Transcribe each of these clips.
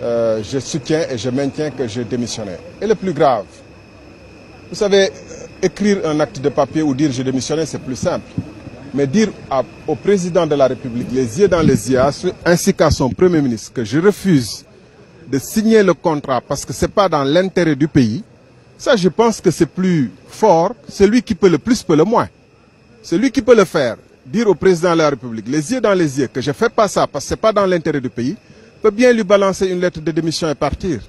je soutiens et je maintiens que j'ai démissionné. Et le plus grave, vous savez, écrire un acte de papier ou dire j'ai démissionné, c'est plus simple. Mais dire au président de la République, les yeux dans les yeux, ainsi qu'à son Premier ministre, que je refuse de signer le contrat parce que ce n'est pas dans l'intérêt du pays, ça je pense que c'est plus fort. Celui qui peut le plus peut le moins. Celui qui peut le faire, dire au président de la République, les yeux dans les yeux, que je ne fais pas ça parce que ce n'est pas dans l'intérêt du pays, peut bien lui balancer une lettre de démission et partir.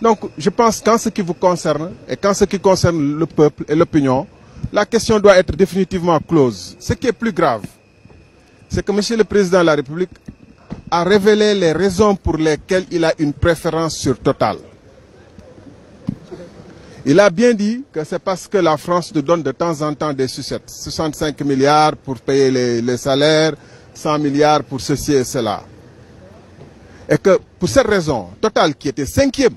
Donc je pense qu'en ce qui vous concerne et qu'en ce qui concerne le peuple et l'opinion, la question doit être définitivement close. Ce qui est plus grave, c'est que M. le Président de la République a révélé les raisons pour lesquelles il a une préférence sur Total. Il a bien dit que c'est parce que la France nous donne de temps en temps des sucettes. 65 milliards pour payer les salaires, 100 milliards pour ceci et cela. Et que pour cette raison, Total qui était 5e,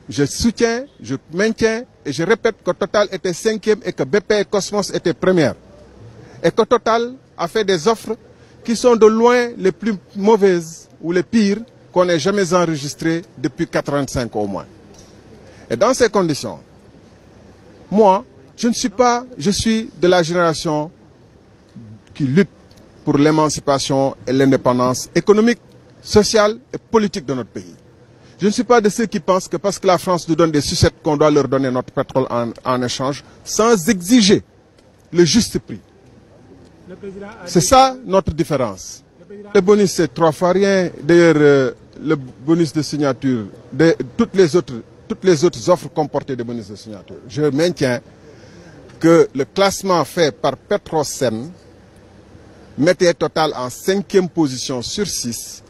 je soutiens, je maintiens et je répète que Total était 5e et que BP et Cosmos étaient premières. Et que Total a fait des offres qui sont de loin les plus mauvaises ou les pires qu'on ait jamais enregistrées depuis 1985 au moins. Et dans ces conditions, moi, je suis de la génération qui lutte pour l'émancipation et l'indépendance économique, sociale et politique de notre pays. Je ne suis pas de ceux qui pensent que parce que la France nous donne des sucettes qu'on doit leur donner notre pétrole en échange sans exiger le juste prix. C'est ça notre différence. Le bonus c'est 3 fois rien. D'ailleurs, le bonus de signature, toutes les autres offres comportaient des bonus de signature. Je maintiens que le classement fait par Petrosen mettait Total en 5e position sur 6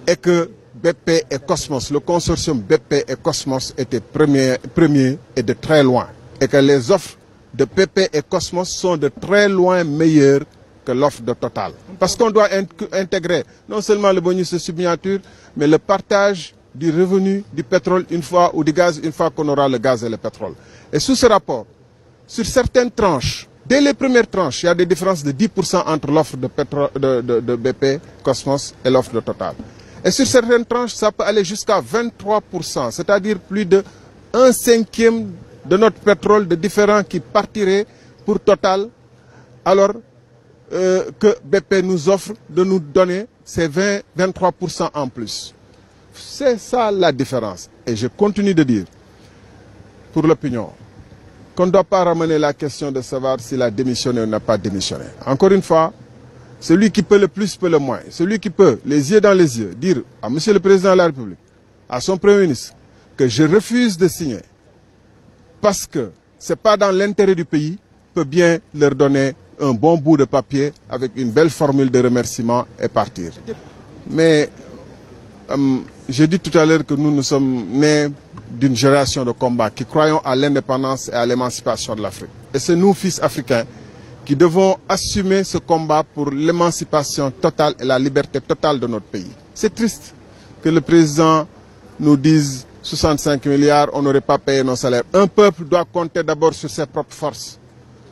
et que BP et Cosmos, le consortium BP et Cosmos était premier et de très loin. Et que les offres de BP et Cosmos sont de très loin meilleures que l'offre de Total. Parce qu'on doit intégrer non seulement le bonus de signature, mais le partage du revenu du pétrole une fois ou du gaz une fois qu'on aura le gaz et le pétrole. Et sous ce rapport, sur certaines tranches, dès les premières tranches, il y a des différences de 10% entre l'offre de BP, Cosmos et l'offre de Total. Et sur certaines tranches, ça peut aller jusqu'à 23%, c'est-à-dire plus de 1/5 de notre pétrole de différents qui partirait pour Total, alors que BP nous offre de nous donner ces 23% en plus. C'est ça la différence. Et je continue de dire, pour l'opinion, qu'on ne doit pas ramener la question de savoir s'il a démissionné ou n'a pas démissionné. Encore une fois, celui qui peut le plus peut le moins. Celui qui peut, les yeux dans les yeux, dire à M. le Président de la République, à son Premier ministre, que je refuse de signer parce que ce n'est pas dans l'intérêt du pays, peut bien leur donner un bon bout de papier avec une belle formule de remerciement et partir. Mais j'ai dit tout à l'heure que nous sommes nés d'une génération de combat qui croyons à l'indépendance et à l'émancipation de l'Afrique. Et c'est nous, fils africains, qui devons assumer ce combat pour l'émancipation totale et la liberté totale de notre pays. C'est triste que le président nous dise 65 milliards, on n'aurait pas payé nos salaires. Un peuple doit compter d'abord sur ses propres forces.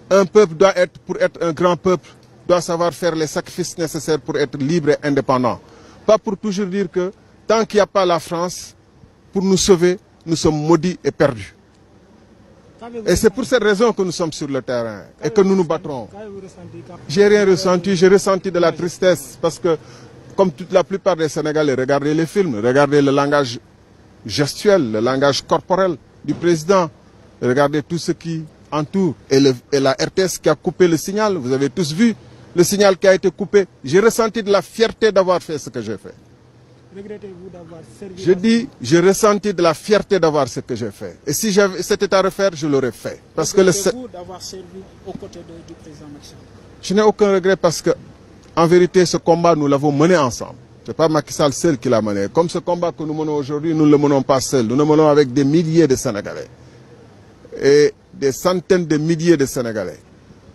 Un peuple doit être, pour être un grand peuple, doit savoir faire les sacrifices nécessaires pour être libre et indépendant. Pas pour toujours dire que tant qu'il n'y a pas la France, pour nous sauver, nous sommes maudits et perdus. Et c'est pour cette raison que nous sommes sur le terrain et que nous nous battrons. J'ai rien ressenti, j'ai ressenti de la tristesse parce que, comme toute la plupart des Sénégalais, regardez les films, regardez le langage gestuel, le langage corporel du président, regardez tout ce qui entoure et la RTS qui a coupé le signal, vous avez tous vu le signal qui a été coupé. J'ai ressenti de la fierté d'avoir fait ce que j'ai fait. Regrettez-vous d'avoir servi? Je dis, j'ai ressenti de la fierté d'avoir ce que j'ai fait. Et si c'était à refaire, je l'aurais fait. Parce que Regrettez-vous d'avoir servi aux côtés du président Macky Sall? Je n'ai aucun regret parce que, en vérité, ce combat, nous l'avons mené ensemble. Ce n'est pas Macky Sall seul qui l'a mené. Comme ce combat que nous menons aujourd'hui, nous ne le menons pas seul. Nous le menons avec des milliers de Sénégalais. Et des centaines de milliers de Sénégalais.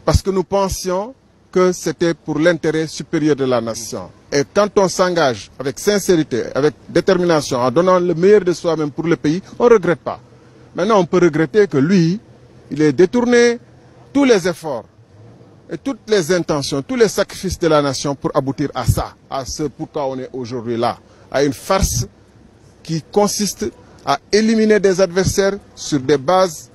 Parce que nous pensions que c'était pour l'intérêt supérieur de la nation. Et quand on s'engage avec sincérité, avec détermination, en donnant le meilleur de soi-même pour le pays, on ne regrette pas. Maintenant, on peut regretter que lui, il ait détourné tous les efforts et toutes les intentions, tous les sacrifices de la nation pour aboutir à ça, à ce pourquoi on est aujourd'hui là, à une farce qui consiste à éliminer des adversaires sur des bases